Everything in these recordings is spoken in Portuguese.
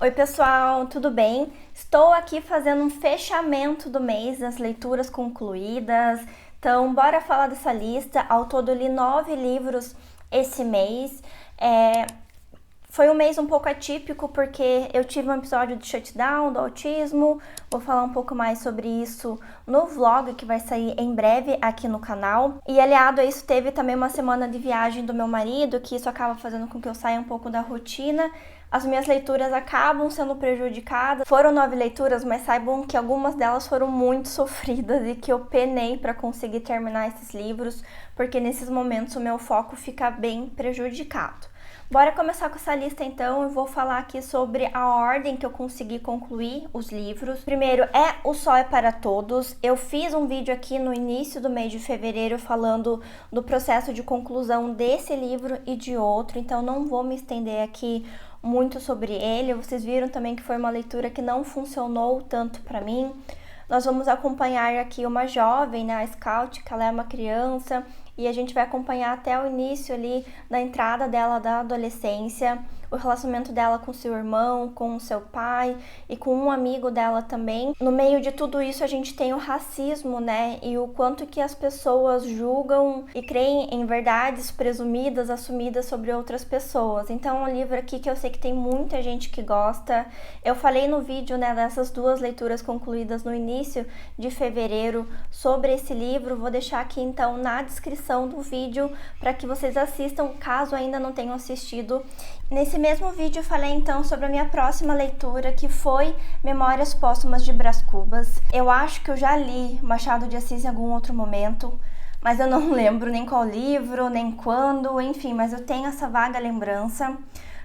Oi pessoal, tudo bem? Estou aqui fazendo um fechamento do mês das leituras concluídas. Então, bora falar dessa lista. Ao todo, eu li 9 livros esse mês. Foi um mês um pouco atípico porque eu tive um episódio de shutdown do autismo. Vou falar um pouco mais sobre isso no vlog que vai sair em breve aqui no canal. E aliado a isso, teve também uma semana de viagem do meu marido, que isso acaba fazendo com que eu saia um pouco da rotina. As minhas leituras acabam sendo prejudicadas. Foram 9 leituras, mas saibam que algumas delas foram muito sofridas e que eu penei para conseguir terminar esses livros, porque nesses momentos o meu foco fica bem prejudicado. Bora começar com essa lista então. Eu vou falar aqui sobre a ordem que eu consegui concluir os livros. Primeiro é O Sol é para Todos. Eu fiz um vídeo aqui no início do mês de fevereiro falando do processo de conclusão desse livro e de outro, então não vou me estender aqui muito sobre ele. Vocês viram também que foi uma leitura que não funcionou tanto para mim. Nós vamos acompanhar aqui uma jovem, né, a Scout, que ela é uma criança, e a gente vai acompanhar até o início ali da entrada dela da adolescência, o relacionamento dela com seu irmão, com o seu pai e com um amigo dela também. No meio de tudo isso a gente tem o racismo, né, e o quanto que as pessoas julgam e creem em verdades presumidas, assumidas sobre outras pessoas. Então é um livro aqui que eu sei que tem muita gente que gosta. Eu falei no vídeo, né, dessas 2 leituras concluídas no início de fevereiro sobre esse livro. Vou deixar aqui então na descrição do vídeo para que vocês assistam, caso ainda não tenham assistido. Nesse mesmo vídeo eu falei então sobre a minha próxima leitura, que foi Memórias Póstumas de Brás Cubas. Eu acho que eu já li Machado de Assis em algum outro momento, mas eu não lembro nem qual livro, nem quando, enfim, mas eu tenho essa vaga lembrança.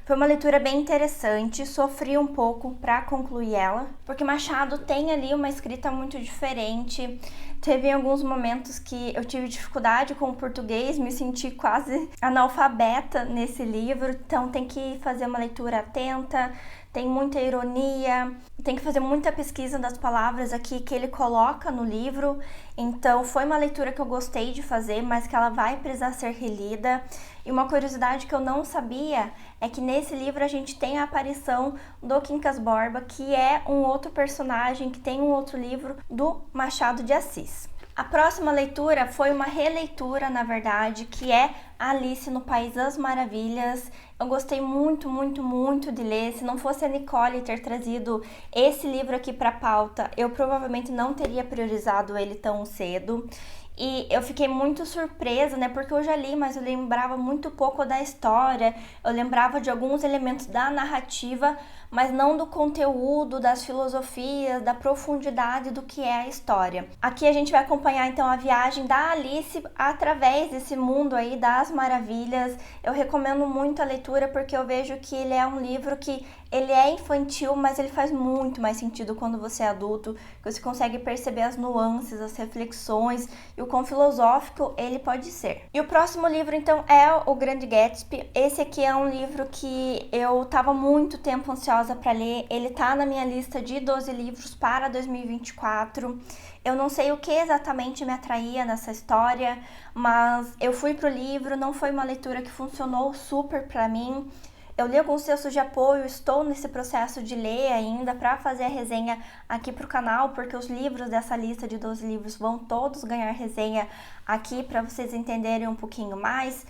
Foi uma leitura bem interessante, sofri um pouco para concluir ela, porque Machado tem ali uma escrita muito diferente. Teve alguns momentos que eu tive dificuldade com o português, me senti quase analfabeta nesse livro, então tem que fazer uma leitura atenta, tem muita ironia, tem que fazer muita pesquisa das palavras aqui que ele coloca no livro. Então foi uma leitura que eu gostei de fazer, mas que ela vai precisar ser relida. E uma curiosidade que eu não sabia é que nesse livro a gente tem a aparição do Quincas Borba, que é um outro personagem que tem um outro livro do Machado de Assis. A próxima leitura foi uma releitura, na verdade, que é Alice no País das Maravilhas. Eu gostei muito, muito, muito de ler. Se não fosse a Nicole ter trazido esse livro aqui para a pauta, eu provavelmente não teria priorizado ele tão cedo. E eu fiquei muito surpresa, né, porque eu já li, mas eu lembrava muito pouco da história, eu lembrava de alguns elementos da narrativa, mas não do conteúdo, das filosofias, da profundidade do que é a história. Aqui a gente vai acompanhar então a viagem da Alice através desse mundo aí das maravilhas. Eu recomendo muito a leitura porque eu vejo que ele é um livro que ele é infantil, mas ele faz muito mais sentido quando você é adulto, que você consegue perceber as nuances, as reflexões e o quão filosófico ele pode ser. E o próximo livro, então, é O Grande Gatsby. Esse aqui é um livro que eu estava muito tempo ansiosa para ler. Ele tá na minha lista de 12 livros para 2024. Eu não sei o que exatamente me atraía nessa história, mas eu fui pro livro, não foi uma leitura que funcionou super para mim. Eu li alguns textos de apoio, estou nesse processo de ler ainda para fazer a resenha aqui para o canal, porque os livros dessa lista de 12 livros vão todos ganhar resenha aqui para vocês entenderem um pouquinho mais.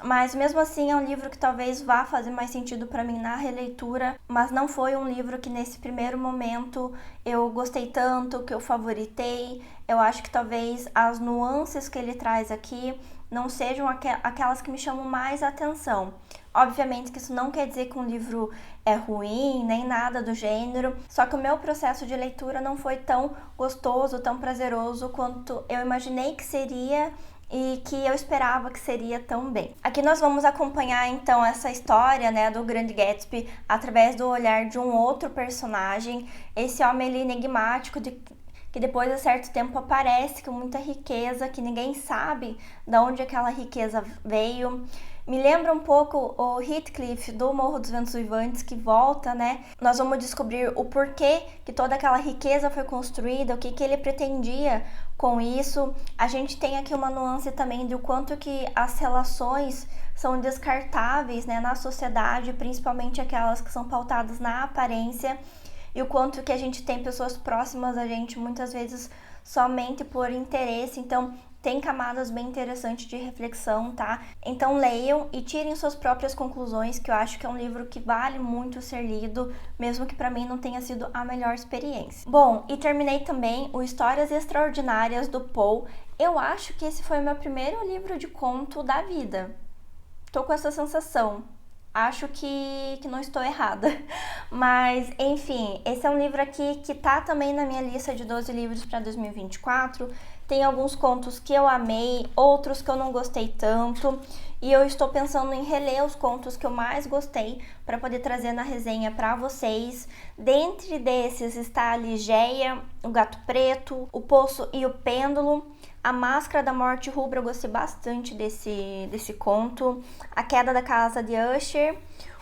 Mas mesmo assim é um livro que talvez vá fazer mais sentido para mim na releitura, mas não foi um livro que nesse primeiro momento eu gostei tanto, que eu favoritei. Eu acho que talvez as nuances que ele traz aqui não sejam aquelas que me chamam mais a atenção. Obviamente que isso não quer dizer que um livro é ruim, nem nada do gênero, só que o meu processo de leitura não foi tão gostoso, tão prazeroso quanto eu imaginei que seria e que eu esperava que seria também. Aqui nós vamos acompanhar então essa história, né, do Grande Gatsby através do olhar de um outro personagem, esse homem ali enigmático que depois de certo tempo aparece com muita riqueza, que ninguém sabe de onde aquela riqueza veio. Me lembra um pouco o Heathcliff do Morro dos Ventos Uivantes, que volta, né? Nós vamos descobrir o porquê que toda aquela riqueza foi construída, o que ele pretendia com isso. A gente tem aqui uma nuance também do quanto que as relações são descartáveis, né, na sociedade, principalmente aquelas que são pautadas na aparência, e o quanto que a gente tem pessoas próximas a gente muitas vezes somente por interesse. Então tem camadas bem interessantes de reflexão, tá? Então leiam e tirem suas próprias conclusões, que eu acho que é um livro que vale muito ser lido, mesmo que para mim não tenha sido a melhor experiência. Bom, e terminei também o Histórias Extraordinárias do Poe. Eu acho que esse foi o meu primeiro livro de conto da vida. Tô com essa sensação. Acho que não estou errada. Mas, enfim, esse é um livro aqui que tá também na minha lista de 12 livros para 2024. Tem alguns contos que eu amei, outros que eu não gostei tanto. E eu estou pensando em reler os contos que eu mais gostei para poder trazer na resenha para vocês. Dentre desses está a Ligeia, o Gato Preto, o Poço e o Pêndulo. A Máscara da Morte Rubra, eu gostei bastante desse conto. A Queda da Casa de Usher.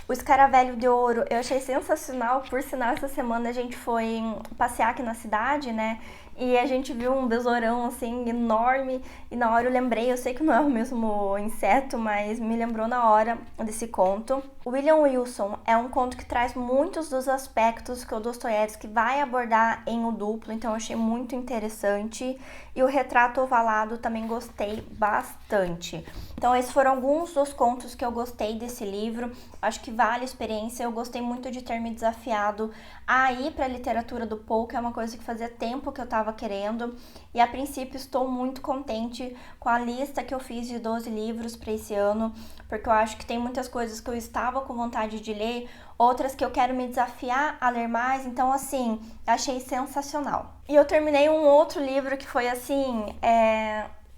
O Escaravelho de Ouro, eu achei sensacional. Por sinal, essa semana a gente foi passear aqui na cidade, né? E a gente viu um besourão, assim, enorme. E na hora eu lembrei, eu sei que não é o mesmo inseto, mas me lembrou na hora desse conto. O William Wilson é um conto que traz muitos dos aspectos que o Dostoiévski vai abordar em O Duplo, então eu achei muito interessante. E o Retrato Ovalado também gostei bastante. Então esses foram alguns dos contos que eu gostei desse livro. Acho que vale a experiência. Eu gostei muito de ter me desafiado a ir para a literatura do Poe, que é uma coisa que fazia tempo que eu estava querendo. E a princípio estou muito contente com a lista que eu fiz de 12 livros para esse ano, porque eu acho que tem muitas coisas que eu estava com vontade de ler, outras que eu quero me desafiar a ler mais. Então, assim, achei sensacional. E eu terminei um outro livro que foi, assim,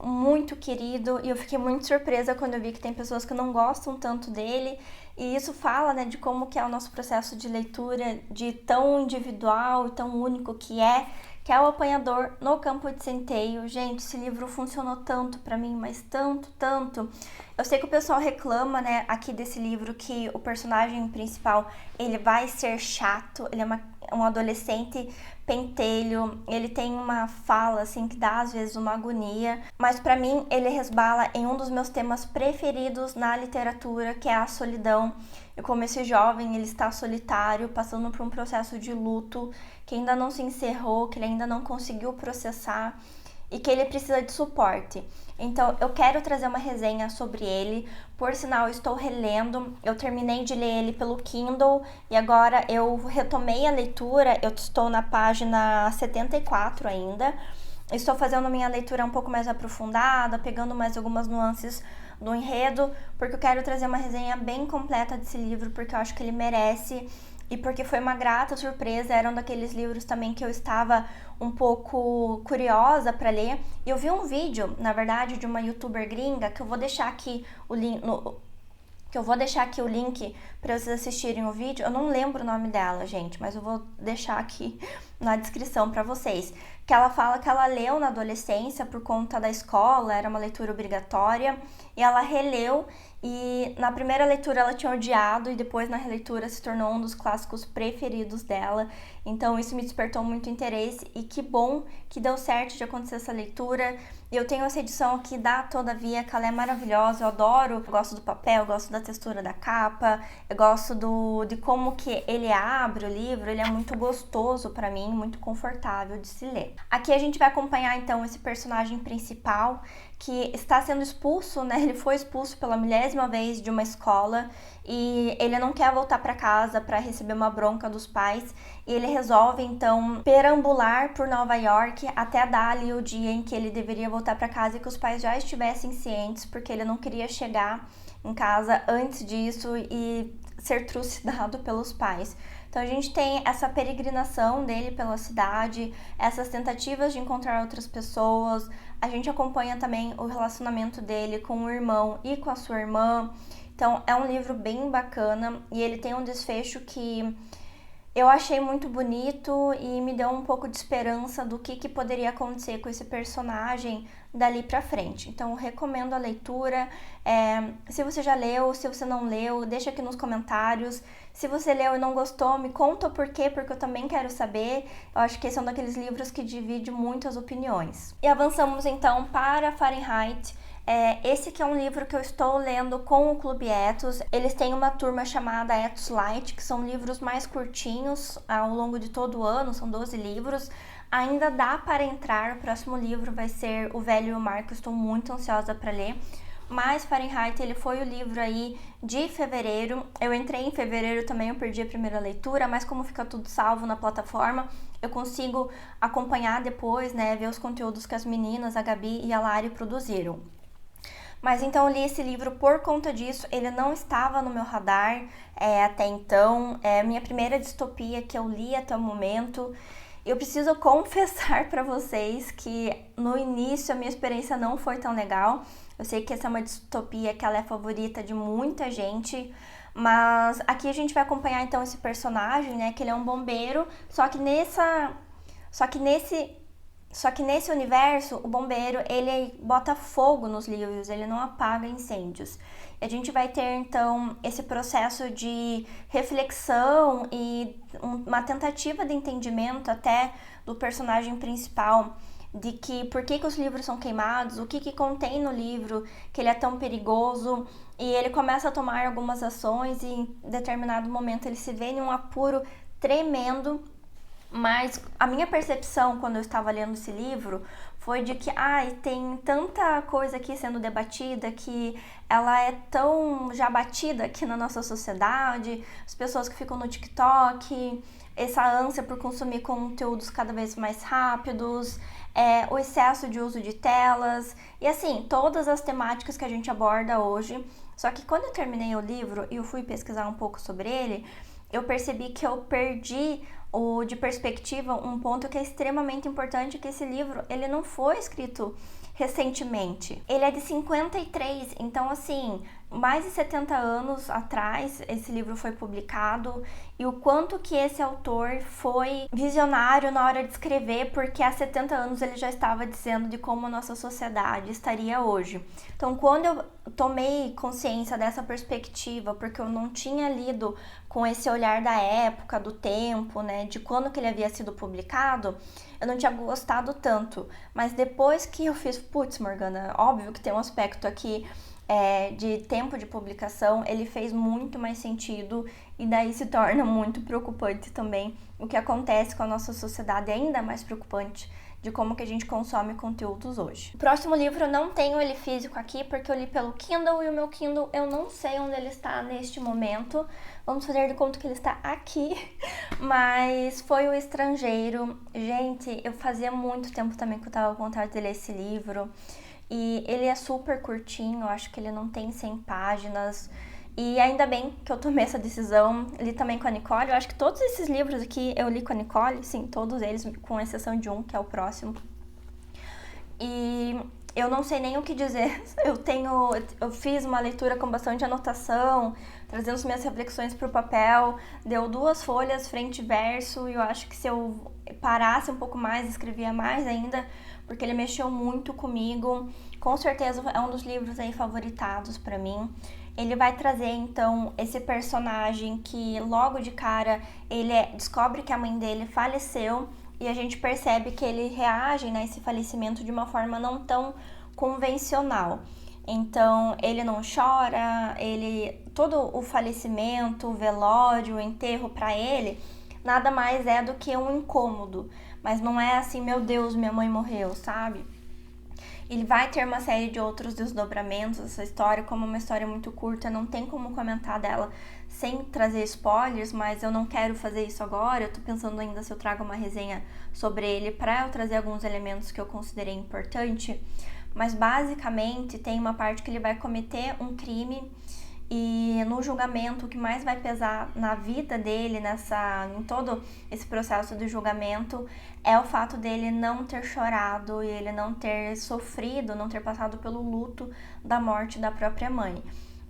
muito querido, e eu fiquei muito surpresa quando eu vi que tem pessoas que não gostam tanto dele, e isso fala, né, de como que é o nosso processo de leitura, de tão individual e tão único que é O Apanhador no Campo de Centeio. Gente, esse livro funcionou tanto pra mim, mas tanto, tanto. Eu sei que o pessoal reclama, né, aqui desse livro, que o personagem principal, ele vai ser chato, ele é um adolescente pentelho, ele tem uma fala, assim, que dá às vezes uma agonia, mas pra mim ele resbala em um dos meus temas preferidos na literatura, que é a solidão. E como esse jovem, ele está solitário, passando por um processo de luto que ainda não se encerrou, que ele ainda não conseguiu processar e que ele precisa de suporte. Então eu quero trazer uma resenha sobre ele. Por sinal, eu estou relendo, eu terminei de ler ele pelo Kindle e agora eu retomei a leitura. Eu estou na página 74 ainda. Estou fazendo minha leitura um pouco mais aprofundada, pegando mais algumas nuances do enredo, porque eu quero trazer uma resenha bem completa desse livro, porque eu acho que ele merece. E porque foi uma grata surpresa, era um daqueles livros também que eu estava um pouco curiosa para ler. E eu vi um vídeo, na verdade, de uma youtuber gringa, que eu vou deixar aqui o link para vocês assistirem o vídeo. Eu não lembro o nome dela, gente, mas eu vou deixar aqui na descrição para vocês. Que ela fala que ela leu na adolescência por conta da escola, era uma leitura obrigatória, e ela releu, e na primeira leitura ela tinha odiado, e depois na releitura se tornou um dos clássicos preferidos dela. Então isso me despertou muito interesse, e que bom que deu certo de acontecer essa leitura. Eu tenho essa edição aqui da Todavia, que ela é maravilhosa, eu adoro, eu gosto do papel, eu gosto da textura da capa, eu gosto de como que ele abre o livro, ele é muito gostoso pra mim, muito confortável de se ler. Aqui a gente vai acompanhar então esse personagem principal que está sendo expulso, né? Ele foi expulso pela 1000ª vez de uma escola e ele não quer voltar para casa para receber uma bronca dos pais, e ele resolve então perambular por Nova York até dar ali o dia em que ele deveria voltar para casa e que os pais já estivessem cientes, porque ele não queria chegar em casa antes disso e ser trucidado pelos pais. Então a gente tem essa peregrinação dele pela cidade, essas tentativas de encontrar outras pessoas. A gente acompanha também o relacionamento dele com o irmão e com a sua irmã. Então é um livro bem bacana, e ele tem um desfecho que Eu achei muito bonito e me deu um pouco de esperança do que poderia acontecer com esse personagem dali pra frente. Então, eu recomendo a leitura. Se você já leu, se você não leu, deixa aqui nos comentários. Se você leu e não gostou, me conta o porquê, porque eu também quero saber. Eu acho que esse é um daqueles livros que divide muitas opiniões. E avançamos então para Fahrenheit. Esse que é um livro que eu estou lendo com o Clube Ethos. Eles têm uma turma chamada Ethos Light, que são livros mais curtinhos ao longo de todo o ano, são 12 livros. Ainda dá para entrar, o próximo livro vai ser O Velho e o Mar, que eu estou muito ansiosa para ler. Mas Fahrenheit, ele foi o livro aí de fevereiro. Eu entrei em fevereiro também, eu perdi a primeira leitura, mas como fica tudo salvo na plataforma, eu consigo acompanhar depois, né, ver os conteúdos que as meninas, a Gabi e a Lari produziram. Mas então eu li esse livro por conta disso, ele não estava no meu radar até então, é a minha primeira distopia que eu li até o momento. Eu preciso confessar para vocês que no início a minha experiência não foi tão legal. Eu sei que essa é uma distopia que ela é favorita de muita gente, mas aqui a gente vai acompanhar então esse personagem, né, que ele é um bombeiro, só que nesse universo, o bombeiro, ele bota fogo nos livros, ele não apaga incêndios. E a gente vai ter, então, esse processo de reflexão e uma tentativa de entendimento até do personagem principal, de que por que os livros são queimados, o que contém no livro, que ele é tão perigoso. E ele começa a tomar algumas ações e em determinado momento ele se vê em um apuro tremendo. Mas a minha percepção quando eu estava lendo esse livro foi de que tem tanta coisa aqui sendo debatida, que ela é tão já batida aqui na nossa sociedade, as pessoas que ficam no TikTok, essa ânsia por consumir conteúdos cada vez mais rápidos, o excesso de uso de telas, e assim, todas as temáticas que a gente aborda hoje. Só que quando eu terminei o livro e eu fui pesquisar um pouco sobre ele, eu percebi que eu perdi de perspectiva um ponto que é extremamente importante, que esse livro, ele não foi escrito recentemente. Ele é de 53, então assim, mais de 70 anos atrás esse livro foi publicado, e o quanto que esse autor foi visionário na hora de escrever, porque há 70 anos ele já estava dizendo de como a nossa sociedade estaria hoje. Então, quando eu tomei consciência dessa perspectiva, porque eu não tinha lido com esse olhar da época, do tempo, né, de quando que ele havia sido publicado, eu não tinha gostado tanto. Mas depois que eu fiz, putz, Morgana, óbvio que tem um aspecto aqui de tempo de publicação, ele fez muito mais sentido, e daí se torna muito preocupante também o que acontece com a nossa sociedade, ainda mais preocupante de como que a gente consome conteúdos hoje. O próximo livro eu não tenho ele físico aqui, porque eu li pelo Kindle, e o meu Kindle eu não sei onde ele está neste momento. Vamos fazer de conta que ele está aqui, mas foi O Estrangeiro. Gente, eu fazia muito tempo também que eu tava com vontade de ler esse livro, e ele é super curtinho, eu acho que ele não tem 100 páginas, e ainda bem que eu tomei essa decisão. Li também com a Nicole, eu acho que todos esses livros aqui eu li com a Nicole, sim, todos eles, com exceção de um, que é o próximo. E eu não sei nem o que dizer. Eu fiz uma leitura com bastante anotação, trazendo as minhas reflexões para o papel. Deu 2 folhas, frente e verso, e eu acho que se eu parasse um pouco mais, escrevia mais ainda, porque ele mexeu muito comigo. Com certeza é um dos livros aí favoritados para mim. Ele vai trazer, então, esse personagem que logo de cara ele descobre que a mãe dele faleceu, e a gente percebe que ele reage, né, a esse falecimento de uma forma não tão convencional. Então, ele não chora, todo o falecimento, o velório, o enterro para ele, nada mais é do que um incômodo. Mas não é assim, meu Deus, minha mãe morreu, sabe? Ele vai ter uma série de outros desdobramentos. Essa história, como é uma história muito curta, não tem como comentar dela sem trazer spoilers, mas eu não quero fazer isso agora. Eu tô pensando ainda se eu trago uma resenha sobre ele para eu trazer alguns elementos que eu considerei importante. Mas basicamente tem uma parte que ele vai cometer um crime, e no julgamento o que mais vai pesar na vida dele, em todo esse processo de julgamento, é o fato dele não ter chorado e ele não ter sofrido, não ter passado pelo luto da morte da própria mãe.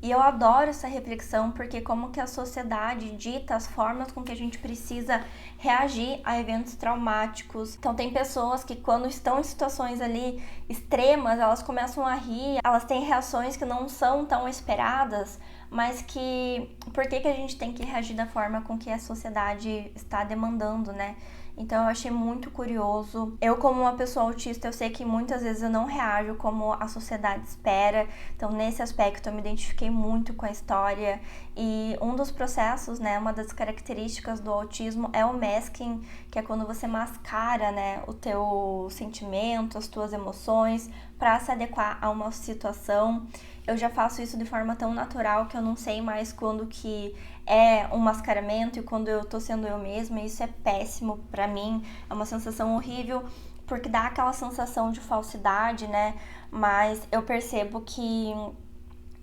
E eu adoro essa reflexão porque como que a sociedade dita as formas com que a gente precisa reagir a eventos traumáticos. Então tem pessoas que quando estão em situações ali extremas, elas começam a rir, elas têm reações que não são tão esperadas, mas que por que a gente tem que reagir da forma com que a sociedade está demandando, né? Então eu achei muito curioso. Eu, como uma pessoa autista, eu sei que muitas vezes eu não reajo como a sociedade espera. Então nesse aspecto eu me identifiquei muito com a história. E um dos processos, né, uma das características do autismo é o masking, que é quando você mascara, né, o teu sentimento, as tuas emoções para se adequar a uma situação. Eu já faço isso de forma tão natural que eu não sei mais quando que é um mascaramento e quando eu tô sendo eu mesma. Isso é péssimo pra mim, é uma sensação horrível, porque dá aquela sensação de falsidade, né? Mas eu percebo que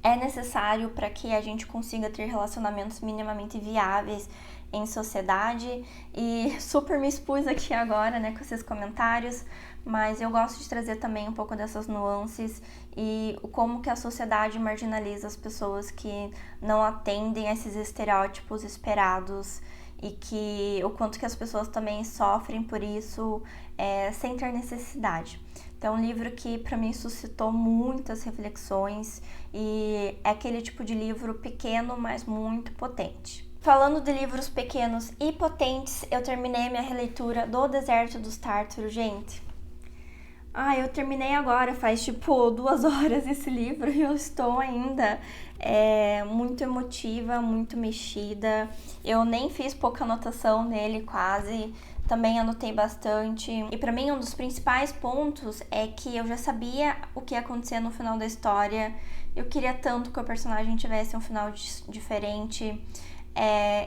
é necessário para que a gente consiga ter relacionamentos minimamente viáveis em sociedade. E super me expus aqui agora, né, com esses comentários, mas eu gosto de trazer também um pouco dessas nuances e como que a sociedade marginaliza as pessoas que não atendem a esses estereótipos esperados e que o quanto que as pessoas também sofrem por isso sem ter necessidade. Então, é um livro que para mim suscitou muitas reflexões e é aquele tipo de livro pequeno, mas muito potente. Falando de livros pequenos e potentes, eu terminei minha releitura do Deserto dos Tártaros, gente. Eu terminei agora, faz tipo 2 horas esse livro e eu estou ainda muito emotiva, muito mexida. Eu nem fiz pouca anotação nele, quase. Também anotei bastante. E pra mim, um dos principais pontos é que eu já sabia o que ia acontecer no final da história. Eu queria tanto que o personagem tivesse um final diferente.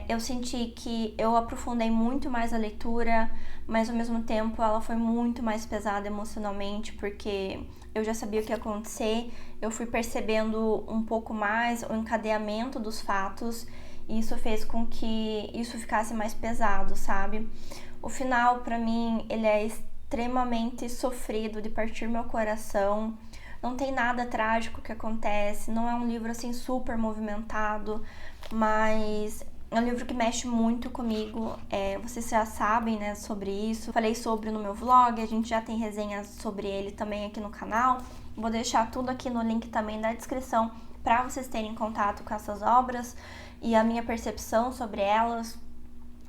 Eu senti que eu aprofundei muito mais a leitura, mas ao mesmo tempo ela foi muito mais pesada emocionalmente, porque eu já sabia o que ia acontecer, eu fui percebendo um pouco mais o encadeamento dos fatos, e isso fez com que isso ficasse mais pesado, sabe? O final, pra mim, ele é extremamente sofrido, de partir meu coração. Não tem nada trágico que acontece, não é um livro assim super movimentado, mas é um livro que mexe muito comigo. Vocês já sabem, né, sobre isso. Falei sobre no meu vlog, a gente já tem resenhas sobre ele também aqui no canal. Vou deixar tudo aqui no link também da descrição para vocês terem contato com essas obras e a minha percepção sobre elas.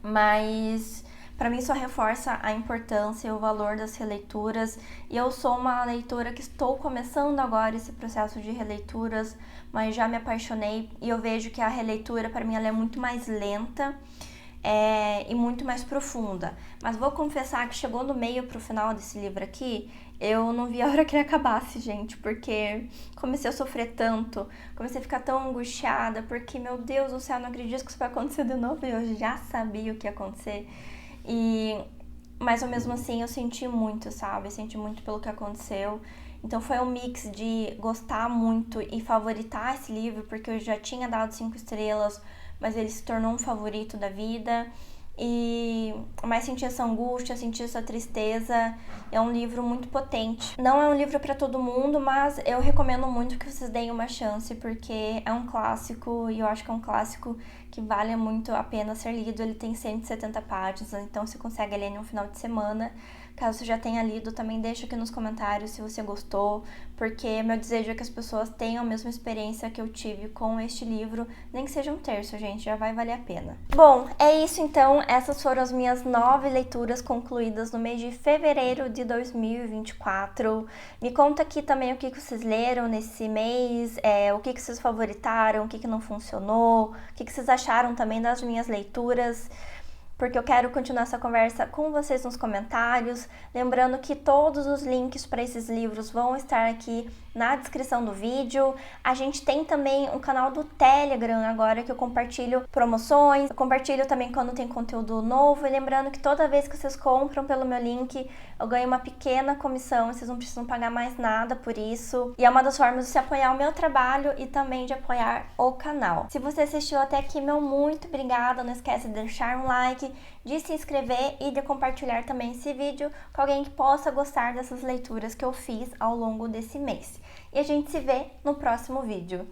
Mas para mim só reforça a importância e o valor das releituras. E eu sou uma leitora que estou começando agora esse processo de releituras, mas já me apaixonei e eu vejo que a releitura para mim ela é muito mais lenta e muito mais profunda. Mas vou confessar que chegou no meio pro final desse livro aqui, eu não vi a hora que ele acabasse, gente, porque comecei a sofrer tanto, comecei a ficar tão angustiada, porque, meu Deus do céu, não acredito que isso vai acontecer de novo, e eu já sabia o que ia acontecer. Mas ao mesmo assim eu senti muito, sabe? Senti muito pelo que aconteceu. Então foi um mix de gostar muito e favoritar esse livro, porque eu já tinha dado 5 estrelas, mas ele se tornou um favorito da vida. Mas senti essa angústia, senti essa tristeza. É um livro muito potente. Não é um livro para todo mundo, mas eu recomendo muito que vocês deem uma chance, porque é um clássico e eu acho que é um clássico que vale muito a pena ser lido. Ele tem 170 páginas, então você consegue ler em um final de semana. Caso você já tenha lido, também deixa aqui nos comentários se você gostou, porque meu desejo é que as pessoas tenham a mesma experiência que eu tive com este livro, nem que seja um terço, gente, já vai valer a pena. Bom, é isso então, essas foram as minhas 9 leituras concluídas no mês de fevereiro de 2024. Me conta aqui também o que vocês leram nesse mês, o que vocês favoritaram, o que não funcionou, o que vocês acharam também das minhas leituras, porque eu quero continuar essa conversa com vocês nos comentários. Lembrando que todos os links para esses livros vão estar aqui na descrição do vídeo. A gente tem também um canal do Telegram agora que eu compartilho promoções, eu compartilho também quando tem conteúdo novo. E lembrando que toda vez que vocês compram pelo meu link, eu ganho uma pequena comissão, vocês não precisam pagar mais nada por isso. E é uma das formas de se apoiar o meu trabalho e também de apoiar o canal. Se você assistiu até aqui, meu muito obrigada. Não esquece de deixar um like, de se inscrever e de compartilhar também esse vídeo com alguém que possa gostar dessas leituras que eu fiz ao longo desse mês. E a gente se vê no próximo vídeo.